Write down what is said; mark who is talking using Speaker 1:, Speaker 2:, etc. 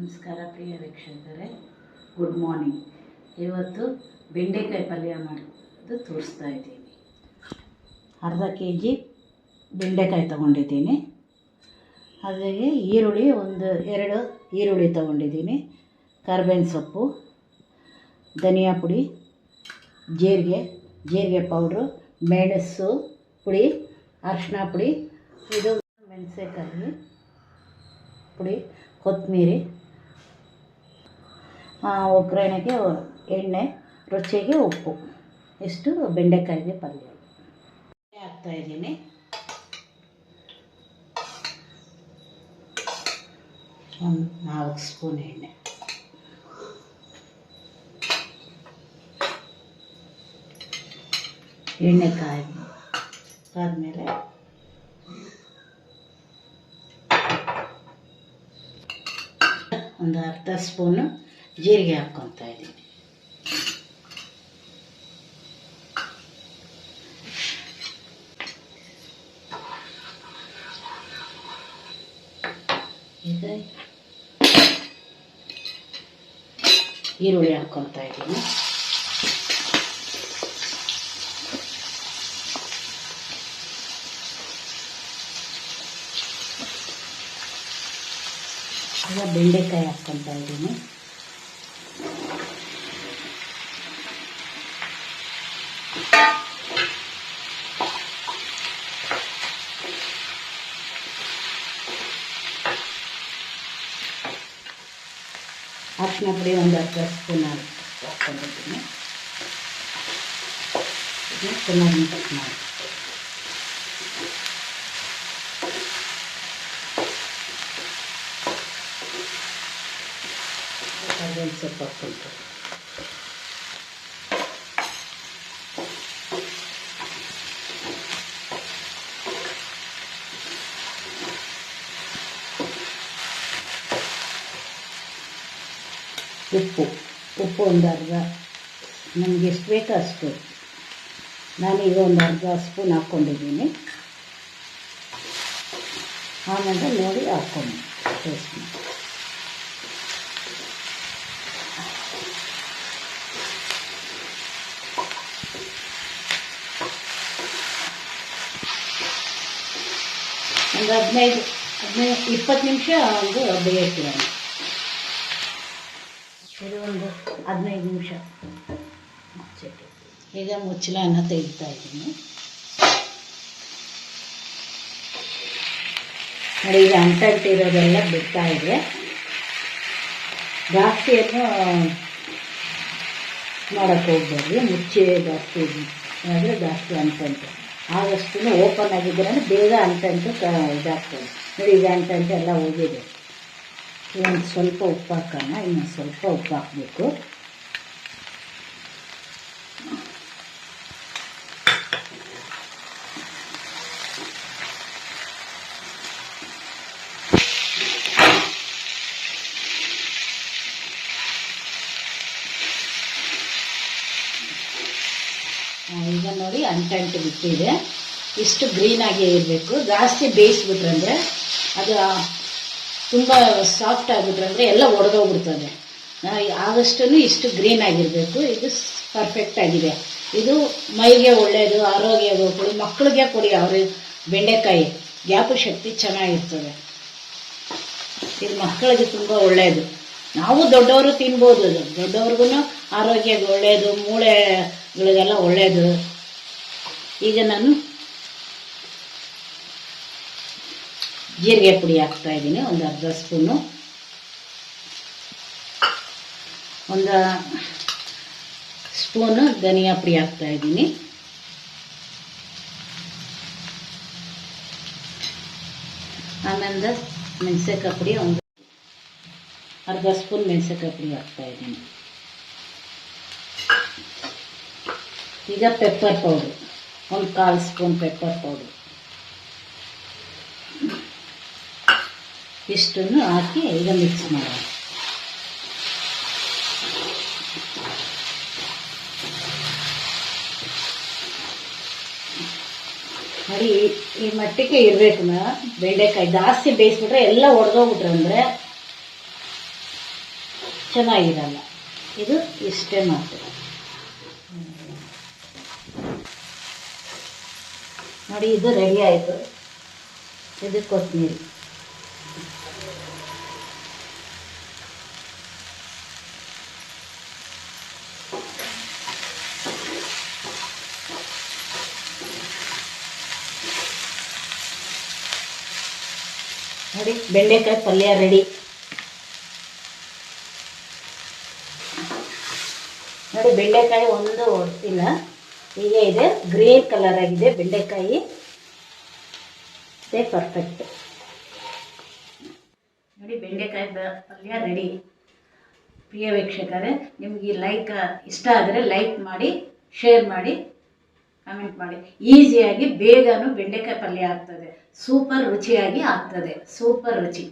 Speaker 1: ನಮಸ್ಕಾರ ಪ್ರಿಯ ವೀಕ್ಷಕರೇ, good morning. ಇವತ್ತು ಬೆಂಡೆಕಾಯಿ ಪಲ್ಯ ಮಾಡೋದು ತೋರಿಸ್ತಾ ಇದ್ದೀನಿ. ಅರ್ಧ kg ಬೆಂಡೆಕಾಯಿ ತೊಗೊಂಡಿದ್ದೀನಿ. ಅದಕ್ಕೆ ಈರುಳ್ಳಿ ಎರಡು ಈರುಳ್ಳಿ ತೊಗೊಂಡಿದ್ದೀನಿ, ಕರಿಬೇವಿನ ಸೊಪ್ಪು, ಧನಿಯಾ ಪುಡಿ, ಜೀರಿಗೆ ಪೌಡ್ರು, ಮೆಣಸು ಪುಡಿ, ಅರಿಶಿನ ಪುಡಿ, ಇದು ಮೆಣಸಿನಕಾಯಿ ಪುಡಿ, ಕೊತ್ತಂಬರಿ, ಒಗ್ಗರಣೆಗೆ ಎಣ್ಣೆ, ರುಚಿಗೆ ಉಪ್ಪು. ಇಷ್ಟು ಬೆಂಡೆಕಾಯಿಗೆ ಪಲ್ಯ ಹಾಕ್ತಾಯಿದ್ದೀನಿ. ಒಂದು 4 ಸ್ಪೂನ್ ಎಣ್ಣೆ, ಎಣ್ಣೆ ಕಾದ್ಮೇಲೆ ಒಂದು ಅರ್ಧ ಸ್ಪೂನು ಜೀರಿಗೆ ಹಾಕ್ಕೊತಾ ಇದ್ದೀನಿ. ಈಗ ಈರುಳ್ಳಿ ಹಾಕ್ಕೊತಾ ಇದ್ದೀನಿ. ಈಗ ಬೆಂಡೆಕಾಯಿ ಹಾಕ್ಕೊತಾ ಇದ್ದೀನಿ. ಅರಿಶಿನ ಪುಡಿ ಒಂದು ಅರ್ಧ ಸ್ಪೂನ್ ಹಾಕ್ಕೊಂಡಿದ್ದೀನಿ. ಚೆನ್ನಾಗಿ ಮಿಕ್ಸ್ ಮಾಡಿ ಕರಿಬೇವಿನ ಸೊಪ್ಪು ಹಾಕ್ಕೊಳ್ತೀನಿ. ಉಪ್ಪು ಒಂದು ಅರ್ಧ, ನಮಗೆ ಎಷ್ಟು ಬೇಕೋ ಅಷ್ಟು. ನಾನೀಗ ಒಂದು ಅರ್ಧ ಸ್ಪೂನ್ ಹಾಕ್ಕೊಂಡಿದ್ದೀನಿ. ಆಮೇಲೆ ನೋಡಿ ಹಾಕ್ಕೊಂಡು ಟೇಸ್ಟ್ ಮಾಡಿ. ಒಂದು 15-20 ನಿಮಿಷ ಒಂದು ಬೇಯಿಸ್ತೀವಿ. ಇದು ಒಂದು 15 ನಿಮಿಷ ಮುಚ್ಚಿಟ್ಟು ಈಗ ಮುಚ್ಚಳನ ತೆಗಿತಾ ಇದ್ದೀನಿ. ನೋಡಿ, ಈಗ ಅಂಟಿರೋದೆಲ್ಲ ಬಿಡ್ತಾ ಇದೆ. ಜಾಸ್ತಿಯನ್ನು ಮಾಡೋಕ್ಕೆ ಹೋಗ್ಬಾರ್ದು, ಮುಚ್ಚಿ ಜಾಸ್ತಿ ಆದರೆ ಜಾಸ್ತಿ ಅಂಟಂಟು. ಆದಷ್ಟು ಓಪನ್ ಆಗಿದ್ದರೆ ಬೇಗ ಅಂಟಂಟು ಇದಾಗ್ತದೆ. ನೋಡಿ, ಈಗ ಅಂಟಂಟು ಎಲ್ಲ ಹೋಗಿದೆ. ಒಂದು ಸ್ವಲ್ಪ ಉಪ್ಪು ಹಾಕೋಣ, ಇನ್ನೊಂದು ಸ್ವಲ್ಪ ಉಪ್ಪು ಹಾಕಬೇಕು. ಈಗ ನೋಡಿ, ಅಂಟಂಟು ಬಿಟ್ಟಿದೆ. ಇಷ್ಟು ಗ್ರೀನಾಗಿ ಇರಬೇಕು. ಜಾಸ್ತಿ ಬೇಯಿಸ್ಬಿಟ್ರಂದರೆ ಅದು ತುಂಬ ಸಾಫ್ಟ್ ಆಗಿಬಿಟ್ರಂದರೆ ಎಲ್ಲ ಒಡೆದೋಗ್ಬಿಡ್ತದೆ. ಆದಷ್ಟು ಇಷ್ಟು ಗ್ರೀನ್ ಆಗಿರಬೇಕು. ಇದು ಪರ್ಫೆಕ್ಟ್ ಆಗಿದೆ. ಇದು ಮೈಗೆ ಒಳ್ಳೆಯದು, ಆರೋಗ್ಯ ಕೊಡಿ, ಮಕ್ಕಳಿಗೆ ಕೊಡಿ. ಅವ್ರಿಗೆ ಬೆಂಡೆಕಾಯಿ ಜ್ಞಾಪಕ ಶಕ್ತಿ ಚೆನ್ನಾಗಿರ್ತದೆ. ಇದು ಮಕ್ಕಳಿಗೆ ತುಂಬ ಒಳ್ಳೆಯದು. ನಾವು ದೊಡ್ಡವರು ತಿನ್ಬೋದು, ದೊಡ್ಡವ್ರಿಗೂ ಆರೋಗ್ಯಕ್ಕೆ ಒಳ್ಳೆಯದು, ಮೂಳೆಗಳಿಗೆಲ್ಲ ಒಳ್ಳೆಯದು. ಈಗ ನಾನು ಜೀರಿಗೆ ಪುಡಿ ಹಾಕ್ತಾ ಇದ್ದೀನಿ, ಒಂದು ಅರ್ಧ ಸ್ಪೂನು. ಒಂದು ಸ್ಪೂನು ಧನಿಯಾ ಪುಡಿ ಹಾಕ್ತಾ ಇದ್ದೀನಿ. ಆಮೇಲೆ ಮೆಣಸಿನಕಾಯಿ ಪುಡಿ ಒಂದು ಅರ್ಧ ಸ್ಪೂನ್ ಮೆಣಸಿನಕಾಯಿ ಪುಡಿ ಹಾಕ್ತಾ ಇದ್ದೀನಿ. ಈಗ ಪೆಪ್ಪರ್ ಪೌಡ್ರು ಒಂದು 1/4 ಸ್ಪೂನ್ ಪೆಪ್ಪರ್ ಪೌಡ್ರು. ಇಷ್ಟನ್ನು ಹಾಕಿ ಈಗ ಮಿಕ್ಸ್ ಮಾಡೋಣ. ನೋಡಿ, ಈ ಮಟ್ಟಿಗೆ ಇರಬೇಕು ಬೆಂಡೆಕಾಯಿ. ಜಾಸ್ತಿ ಬೇಯಿಸ್ಬಿಟ್ರೆ ಎಲ್ಲ ಒಡೆದೋಗ್ಬಿಟ್ರೆ ಅಂದರೆ ಚೆನ್ನಾಗಿರಲ್ಲ. ಇದು ಇಷ್ಟೇ ಮಾತ್ರ. ನೋಡಿ, ಇದು ರೆಡಿ ಆಯಿತು. ಇದು ಕೊತ್ತಂಬರಿ. ನೋಡಿ, ಬೆಂಡೆಕಾಯಿ ಪಲ್ಯ ರೆಡಿ. ನೋಡಿ, ಬೆಂಡೆಕಾಯಿ ಒಂದು ಒಡ್ತಿಲ್ಲ, ಹೀಗೆ ಇದೆ. ಗ್ರೀನ್ ಕಲರ್ ಆಗಿದೆ ಬೆಂಡೆಕಾಯಿ. ಇದೇ ಪರ್ಫೆಕ್ಟ್. ನೋಡಿ, ಬೆಂಡೆಕಾಯಿ ಪಲ್ಯ ರೆಡಿ. ಪ್ರಿಯ ವೀಕ್ಷಕರೇ, ನಿಮಗೆ ಇಷ್ಟ ಆದರೆ ಲೈಕ್ ಮಾಡಿ, ಶೇರ್ ಮಾಡಿ, ಕಮೆಂಟ್ ಮಾಡಿ. ಈಸಿಯಾಗಿ ಬೇಗನೂ ಬೆಂಡೆಕಾಯಿ ಪಲ್ಯ ಆಗ್ತದೆ. ಸೂಪರ್ ರುಚಿಯಾಗಿ ಆಗ್ತದೆ. ಸೂಪರ್ ರುಚಿ.